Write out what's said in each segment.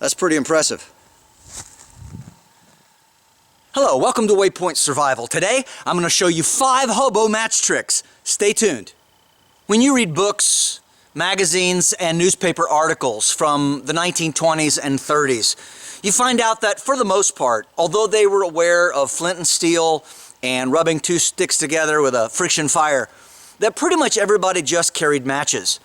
That's pretty impressive. Hello, welcome to WayPoint Survival. Today, I'm going to show you 5 hobo match tricks. Stay tuned. When you read books, magazines, and newspaper articles from the 1920s and 30s, you find out that for the most part, although they were aware of flint and steel and rubbing 2 sticks together with a friction fire, that pretty much everybody just carried matches.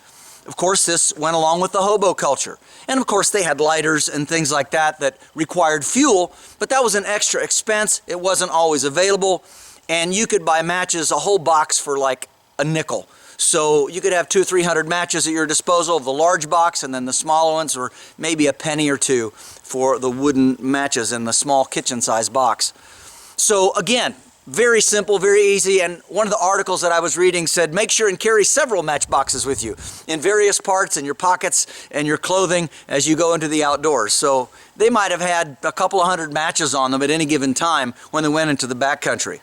Of course, this went along with the hobo culture. And of course, they had lighters and things like that that required fuel, but that was an extra expense. It wasn't always available, and you could buy matches, a whole box, for like a nickel. So you could have 200 or 300 matches at your disposal of the large box, and then the smaller ones were maybe a penny or 2 for the wooden matches in the small kitchen-sized box. So again, very simple, very easy, and one of the articles that I was reading said make sure and carry several matchboxes with you in various parts in your pockets and your clothing as you go into the outdoors. So they might have had a couple of 100 matches on them at any given time when they went into the backcountry.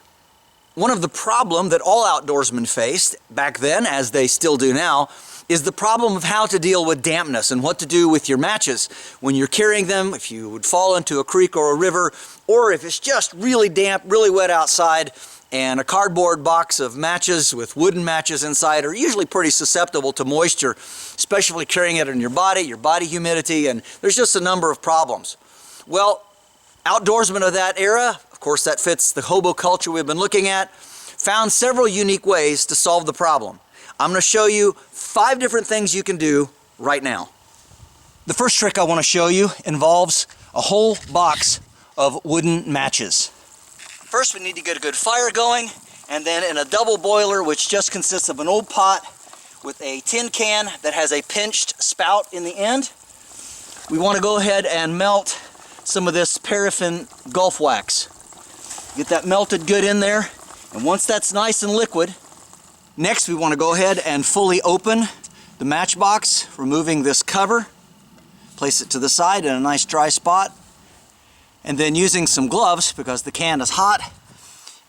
One of the problems that all outdoorsmen faced back then, as they still do now, is the problem of how to deal with dampness and what to do with your matches when you're carrying them, if you would fall into a creek or a river, or if it's just really damp, really wet outside, and a cardboard box of matches with wooden matches inside are usually pretty susceptible to moisture, especially carrying it in your body humidity, and there's just a number of problems. Well, outdoorsmen of that era, of course that fits the hobo culture we've been looking at, found several unique ways to solve the problem. I'm going to show you 5 different things you can do right now. The first trick I want to show you involves a whole box of wooden matches. First, we need to get a good fire going, and then in a double boiler, which just consists of an old pot with a tin can that has a pinched spout in the end, we want to go ahead and melt some of this paraffin Gulf wax. Get that melted good in there, and once that's nice and liquid, next we want to go ahead and fully open the matchbox, removing this cover, place it to the side in a nice dry spot, and then using some gloves, because the can is hot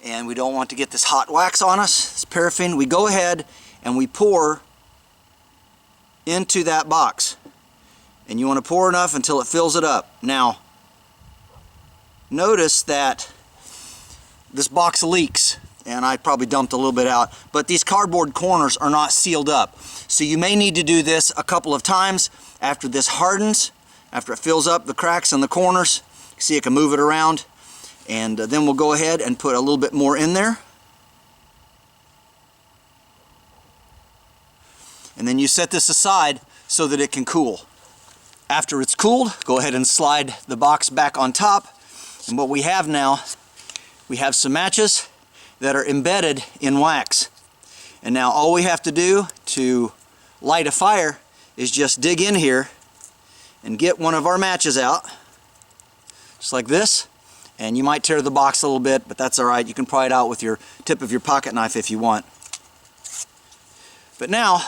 and we don't want to get this hot wax on us, this paraffin, we go ahead and we pour into that box. And you want to pour enough until it fills it up. Now, notice that this box leaks, and I probably dumped a little bit out, but these cardboard corners are not sealed up. So you may need to do this a couple of times after this hardens, after it fills up the cracks and the corners. See, I can move it around, and then we'll go ahead and put a little bit more in there. And then you set this aside so that it can cool. After it's cooled, go ahead and slide the box back on top, and what we have now, we have some matches that are embedded in wax. And now all we have to do to light a fire is just dig in here and get one of our matches out, just like this. And you might tear the box a little bit, but that's alright. You can pry it out with your tip of your pocket knife if you want. But now,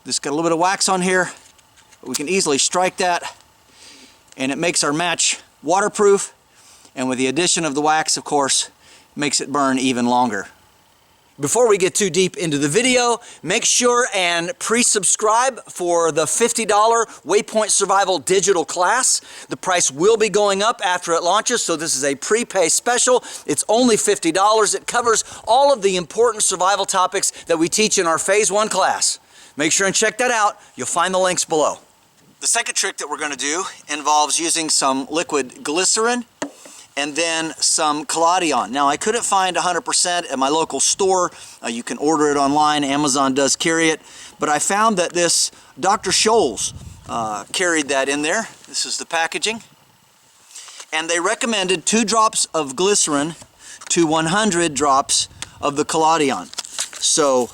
this got a little bit of wax on here. We can easily strike that, and it makes our match waterproof, and with the addition of the wax, of course, makes it burn even longer. Before we get too deep into the video, make sure and pre-subscribe for the $50 WayPoint Survival Digital Class. The price will be going up after it launches, so this is a prepay special. It's only $50. It covers all of the important survival topics that we teach in our Phase 1 class. Make sure and check that out. You'll find the links below. The second trick that we're going to do involves using some liquid glycerin and then some Collodion. Now, I couldn't find 100% at my local store. You can order it online. Amazon does carry it. But I found that this Dr. Scholl's carried that in there. This is the packaging. And they recommended 2 drops of glycerin to 100 drops of the Collodion. So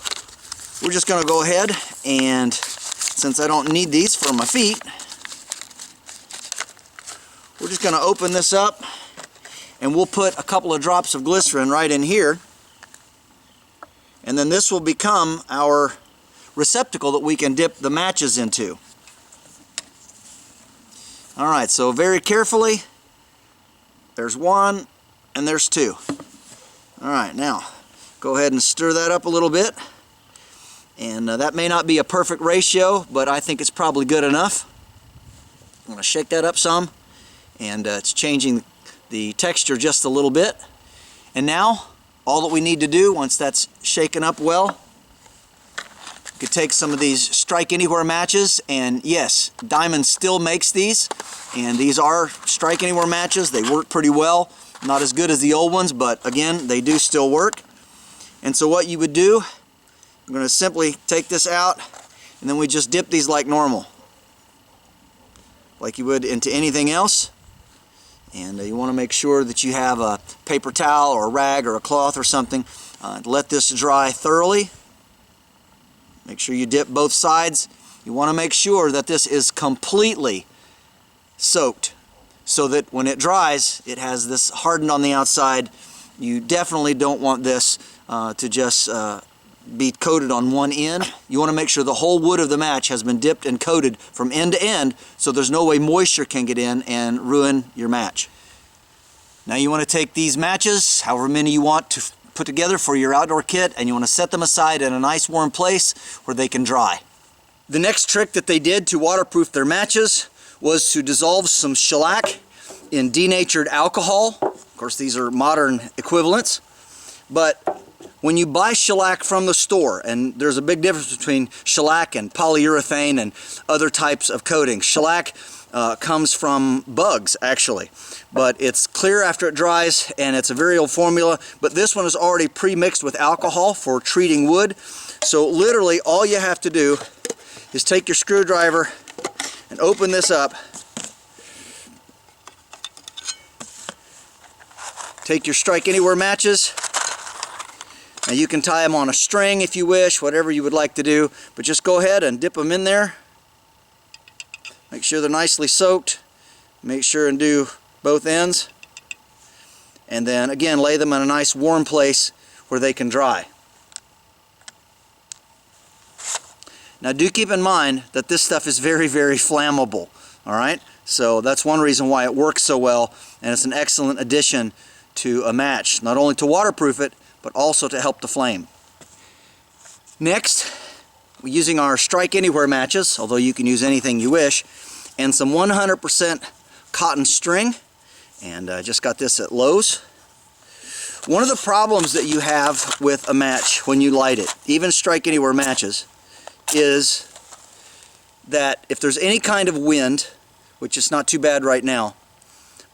we're just going to go ahead, and since I don't need these for my feet, we're just going to open this up, and we'll put a couple of drops of glycerin right in here, and then this will become our receptacle that we can dip the matches into. Alright, so very carefully, there's 1 and there's 2. Alright, now go ahead and stir that up a little bit, and that may not be a perfect ratio, but I think it's probably good enough. I'm going to shake that up some, and it's changing the texture just a little bit. And now all that we need to do, once that's shaken up well, you could take some of these Strike Anywhere matches, and yes, Diamond still makes these, and these are Strike Anywhere matches. They work pretty well. Not as good as the old ones, but again, they do still work. And so what you would do, I'm going to simply take this out, and then we just dip these like normal, like you would into anything else. And you want to make sure that you have a paper towel or a rag or a cloth or something. Let this dry thoroughly. Make sure you dip both sides. You want to make sure that this is completely soaked, so that when it dries, it has this hardened on the outside. You definitely don't want this to just be coated on one end. You want to make sure the whole wood of the match has been dipped and coated from end to end, so there's no way moisture can get in and ruin your match. Now you want to take these matches, however many you want to put together for your outdoor kit, and you want to set them aside in a nice warm place where they can dry. The next trick that they did to waterproof their matches was to dissolve some shellac in denatured alcohol. Of course, these are modern equivalents, but when you buy shellac from the store, and there's a big difference between shellac and polyurethane and other types of coatings. Shellac comes from bugs, actually, but it's clear after it dries, and it's a very old formula, but this one is already pre-mixed with alcohol for treating wood. So literally all you have to do is take your screwdriver and open this up. Take your Strike Anywhere matches. Now you can tie them on a string if you wish, whatever you would like to do, but just go ahead and dip them in there. Make sure they're nicely soaked. Make sure and do both ends. And then again, lay them in a nice warm place where they can dry. Now do keep in mind that this stuff is very, very flammable. Alright? So that's one reason why it works so well, and it's an excellent addition to a match. Not only to waterproof it, but also to help the flame. Next, we're using our Strike Anywhere matches, although you can use anything you wish, and some 100% cotton string, and I just got this at Lowe's. One of the problems that you have with a match when you light it, even Strike Anywhere matches, is that if there's any kind of wind, which is not too bad right now,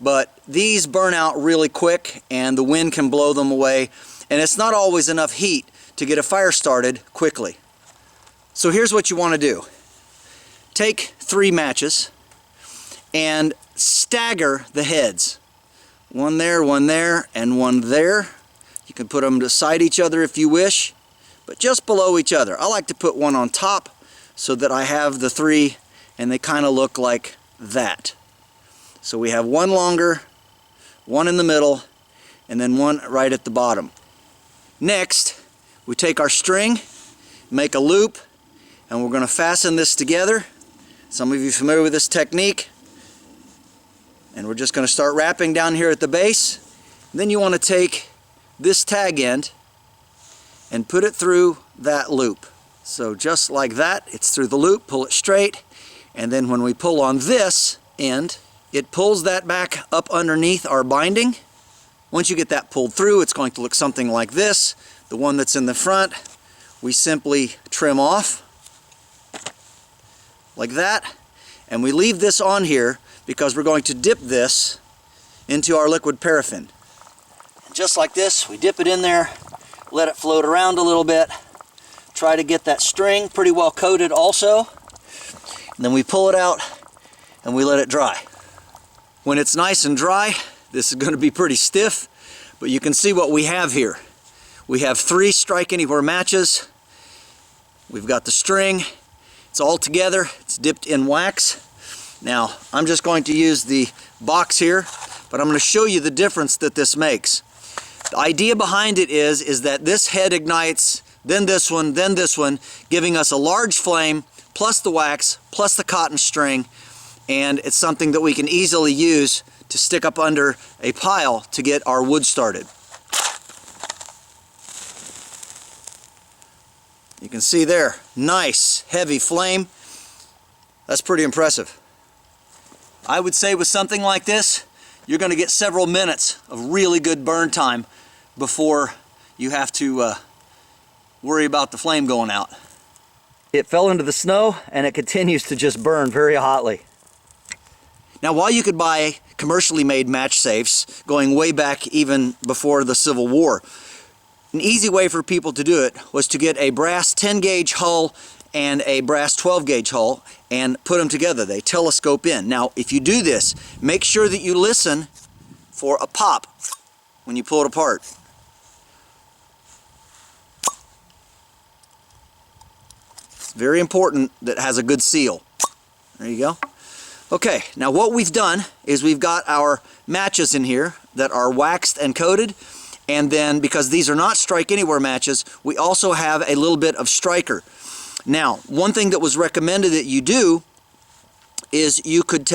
but these burn out really quick and the wind can blow them away, and it's not always enough heat to get a fire started quickly. So here's what you want to do. Take 3 matches and stagger the heads. One there, and one there. You can put them beside each other if you wish, but just below each other. I like to put one on top so that I have the 3 and they kind of look like that. So we have one longer, one in the middle, and then one right at the bottom. Next, we take our string, make a loop, and we're going to fasten this together. Some of you are familiar with this technique. And we're just going to start wrapping down here at the base. And then you want to take this tag end and put it through that loop. So just like that, it's through the loop, pull it straight, and then when we pull on this end, it pulls that back up underneath our binding. Once you get that pulled through, it's going to look something like this. The one that's in the front, we simply trim off like that, and we leave this on here because we're going to dip this into our liquid paraffin. And just like this, we dip it in there, let it float around a little bit, try to get that string pretty well coated also, and then we pull it out and we let it dry. When it's nice and dry, this is going to be pretty stiff, but you can see what we have here. We have 3 Strike Anywhere matches. We've got the string. It's all together. It's dipped in wax. Now, I'm just going to use the box here, but I'm going to show you the difference that this makes. The idea behind it is that this head ignites, then this one, giving us a large flame, plus the wax, plus the cotton string, and it's something that we can easily use to stick up under a pile to get our wood started. You can see there, nice heavy flame. That's pretty impressive. I would say with something like this, you're going to get several minutes of really good burn time before you have to worry about the flame going out. It fell into the snow and it continues to just burn very hotly. Now, while you could buy commercially made match safes going way back even before the Civil War, an easy way for people to do it was to get a brass 10 gauge hull and a brass 12 gauge hull and put them together. They telescope in. Now, if you do this, make sure that you listen for a pop when you pull it apart. It's very important that it has a good seal. There you go. Okay, now what we've done is we've got our matches in here that are waxed and coated, and then because these are not strike anywhere matches, we also have a little bit of striker. Now, one thing that was recommended that you do is you could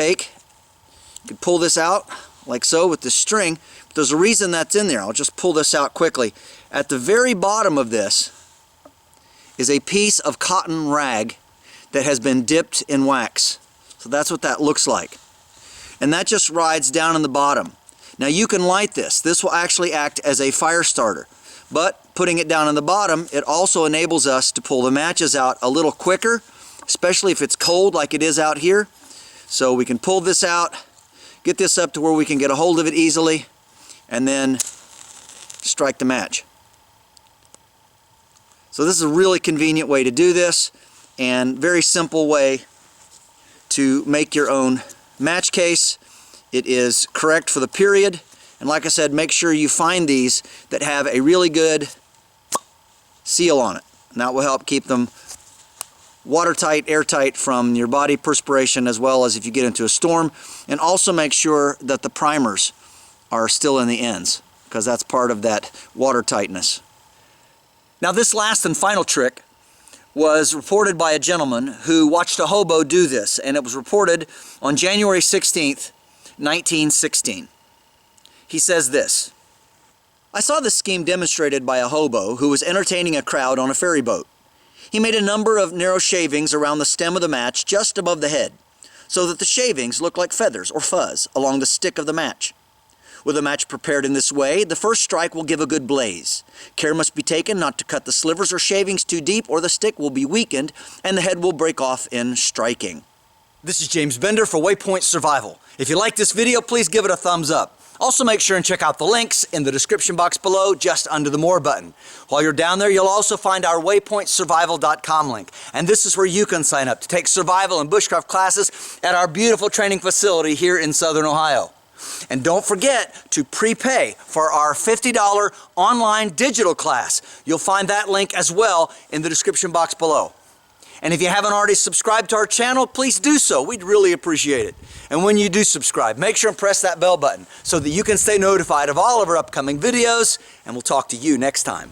pull this out like so with this string. But there's a reason that's in there. I'll just pull this out quickly. At the very bottom of this is a piece of cotton rag that has been dipped in wax. So that's what that looks like. And that just rides down in the bottom. Now you can light this. This will actually act as a fire starter. But putting it down in the bottom, it also enables us to pull the matches out a little quicker, especially if it's cold like it is out here. So we can pull this out, get this up to where we can get a hold of it easily, and then strike the match. So this is a really convenient way to do this, and very simple way to make your own match case. It is correct for the period, and like I said, make sure you find these that have a really good seal on it, and that will help keep them watertight, airtight from your body perspiration, as well as if you get into a storm. And also make sure that the primers are still in the ends, because that's part of that watertightness. Now, this last and final trick was reported by a gentleman who watched a hobo do this, and it was reported on January 16th, 1916. He says this: "I saw this scheme demonstrated by a hobo who was entertaining a crowd on a ferry boat. He made a number of narrow shavings around the stem of the match just above the head, so that the shavings look like feathers or fuzz along the stick of the match. With a match prepared in this way, the first strike will give a good blaze. Care must be taken not to cut the slivers or shavings too deep, or the stick will be weakened and the head will break off in striking." This is James Bender for WayPoint Survival. If you like this video, please give it a thumbs up. Also, make sure and check out the links in the description box below, just under the More button. While you're down there, you'll also find our WayPointSurvival.com link. And this is where you can sign up to take survival and bushcraft classes at our beautiful training facility here in Southern Ohio. And don't forget to prepay for our $50 online digital class. You'll find that link as well in the description box below. And if you haven't already subscribed to our channel, please do so. We'd really appreciate it. And when you do subscribe, make sure and press that bell button so that you can stay notified of all of our upcoming videos, and we'll talk to you next time.